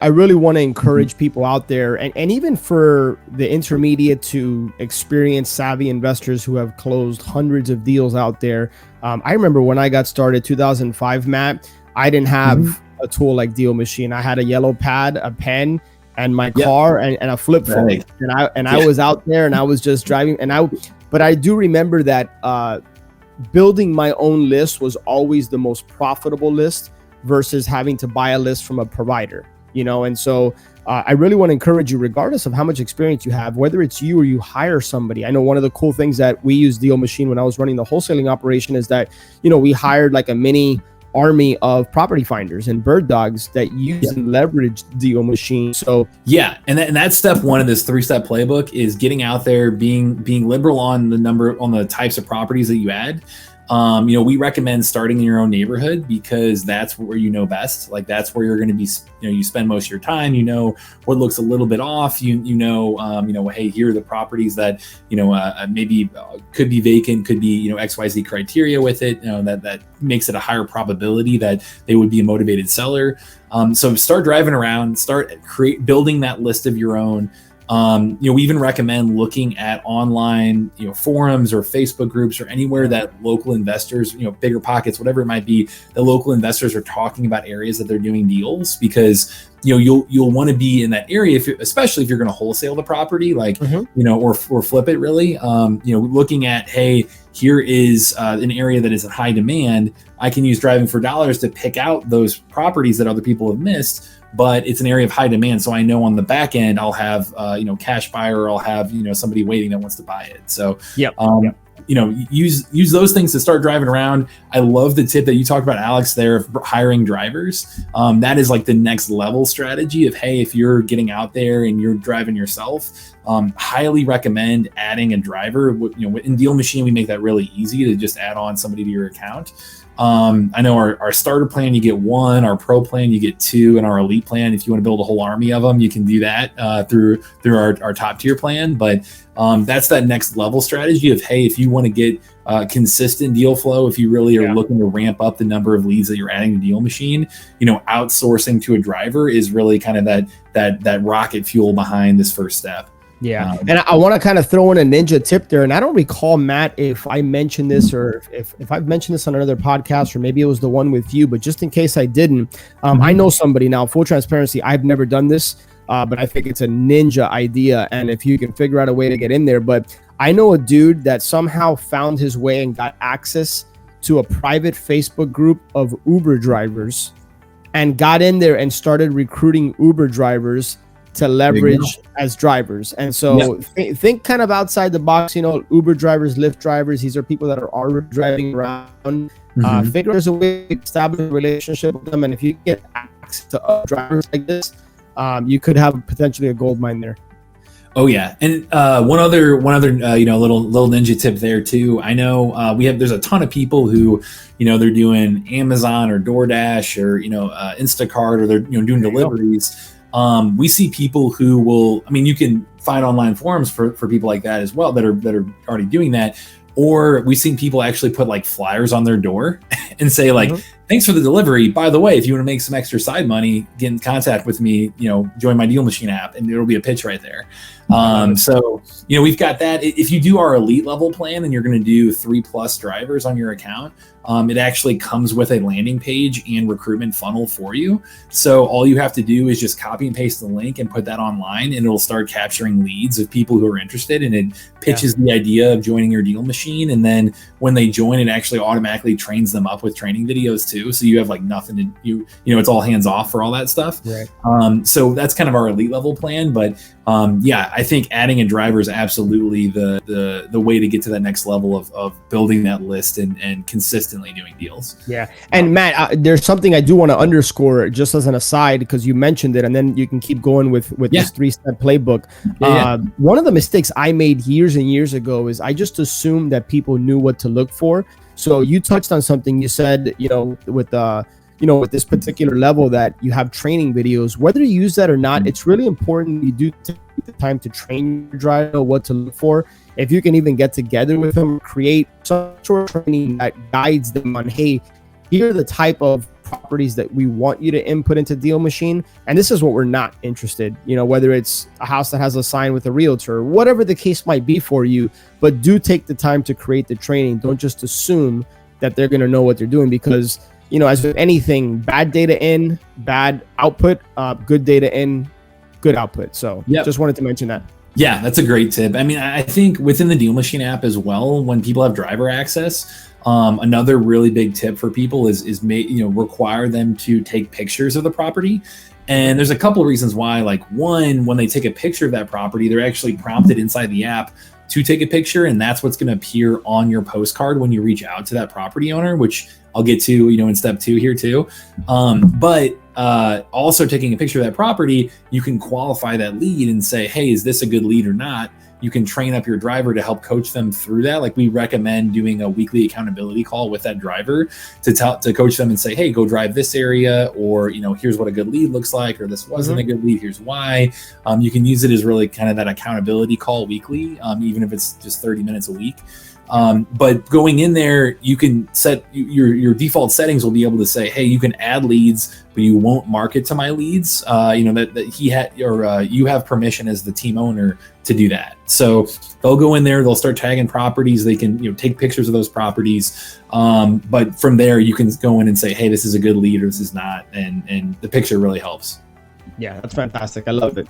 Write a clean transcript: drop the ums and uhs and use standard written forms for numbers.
I really want to encourage people out there, and even for the intermediate to experienced savvy investors who have closed hundreds of deals out there. I remember when I got started 2005, Matt, I didn't have a tool like DealMachine. I had a yellow pad, a pen, and my car and a flip phone. Right. I was out there and I was just driving, but I do remember that building my own list was always the most profitable list versus having to buy a list from a provider. And so I really want to encourage you, regardless of how much experience you have, whether it's you or you hire somebody. I know one of the cool things that we use DealMachine when I was running the wholesaling operation is that, we hired like a mini army of property finders and bird dogs that use and leverage DealMachine. So and that's step one of this 3-step playbook is getting out there, being liberal on the types of properties that you add. We recommend starting in your own neighborhood because that's where you know best. Like that's where you're going to be, you spend most of your time, what looks a little bit off, hey, here are the properties that, maybe could be vacant, could be, XYZ criteria with it, that makes it a higher probability that they would be a motivated seller. So start driving around, building that list of your own. We even recommend looking at online, forums or Facebook groups or anywhere that local investors, Bigger Pockets, whatever it might be, the local investors are talking about areas that they're doing deals because, you'll want to be in that area, especially if you're going to wholesale the property, like, or flip it really, looking at, hey, here is an area that is in high demand. I can use Driving for Dollars to pick out those properties that other people have missed, but it's an area of high demand. So I know on the back end, I'll have, cash buyer, or I'll have, somebody waiting that wants to buy it. So, use those things to start driving around. I love the tip that you talked about, Alex, there of hiring drivers. That is like the next level strategy of, hey, if you're getting out there and you're driving yourself, highly recommend adding a driver. In DealMachine, we make that really easy to just add on somebody to your account. I know our starter plan, you get 1, our pro plan, you get 2, and our elite plan, if you want to build a whole army of them, you can do that through our top tier plan. But that's that next level strategy of, hey, if you want to get consistent deal flow, if you really are looking to ramp up the number of leads that you're adding to DealMachine, outsourcing to a driver is really kind of that rocket fuel behind this first step. Yeah. And I want to kind of throw in a ninja tip there. And I don't recall, Matt, if I mentioned this or if I've mentioned this on another podcast, or maybe it was the one with you, but just in case I didn't, I know somebody now, full transparency, I've never done this, but I think it's a ninja idea. And if you can figure out a way to get in there, but I know a dude that somehow found his way and got access to a private Facebook group of Uber drivers and got in there and started recruiting Uber drivers to leverage as drivers. And so think kind of outside the box, Uber drivers, Lyft drivers, these are people that are already driving around. Figure out a way to establish a relationship with them. And if you get access to drivers like this, you could have potentially a gold mine there. Oh yeah. And one other little ninja tip there too. I know there's a ton of people who, they're doing Amazon or DoorDash or, Instacart, or they're, doing deliveries. We see people who will, you can find online forums for people like that as well that are already doing that. Or we've seen people actually put like flyers on their door and say like, thanks for the delivery. By the way, if you want to make some extra side money, get in contact with me, join my DealMachine app, and it'll be a pitch right there. So, we've got that. If you do our elite level plan and you're going to do 3+ drivers on your account, it actually comes with a landing page and recruitment funnel for you. So all you have to do is just copy and paste the link and put that online, and it'll start capturing leads of people who are interested. And it pitches the idea of joining your DealMachine. And then when they join, it actually automatically trains them up with training videos too. So you have like nothing to it's all hands off for all that stuff. Right. So that's kind of our elite level plan. But I think adding a driver is absolutely the way to get to that next level of building that list and consistently doing deals. Yeah. And Matt, there's something I do want to underscore just as an aside, because you mentioned it, and then you can keep going with this 3-step playbook. One of the mistakes I made years and years ago is I just assumed that people knew what to look for. So you touched on something. You said, with this particular level that you have training videos, whether you use that or not, it's really important you do take the time to train your driver what to look for. If you can even get together with them, create some sort of training that guides them on, hey, here are the type of properties that we want you to input into DealMachine. And this is what we're not interested, whether it's a house that has a sign with a realtor, whatever the case might be for you, but do take the time to create the training. Don't just assume that they're going to know what they're doing, because, as with anything, bad data in, bad output, good data in, good output. So just wanted to mention that. Yeah, that's a great tip. I mean, I think within the DealMachine app as well, when people have driver access, another really big tip for people is require them to take pictures of the property. And there's a couple of reasons why. Like, one, when they take a picture of that property, they're actually prompted inside the app to take a picture, and that's what's going to appear on your postcard when you reach out to that property owner, which I'll get to, in step 2 here too. But also taking a picture of that property, you can qualify that lead and say, hey, is this a good lead or not? You can train up your driver to help coach them through that. Like, we recommend doing a weekly accountability call with that driver to coach them and say, hey, go drive this area, or, here's what a good lead looks like, or this wasn't a good lead, here's why. You can use it as really kind of that accountability call weekly, even if it's just 30 minutes a week. But going in there, you can set your default settings will be able to say, hey, you can add leads, but you won't market to my leads. That he had, or you have permission as the team owner to do that. So they'll go in there, they'll start tagging properties. They can, take pictures of those properties. But from there, you can go in and say, hey, this is a good lead or this is not. And the picture really helps. Yeah, that's fantastic. I love it.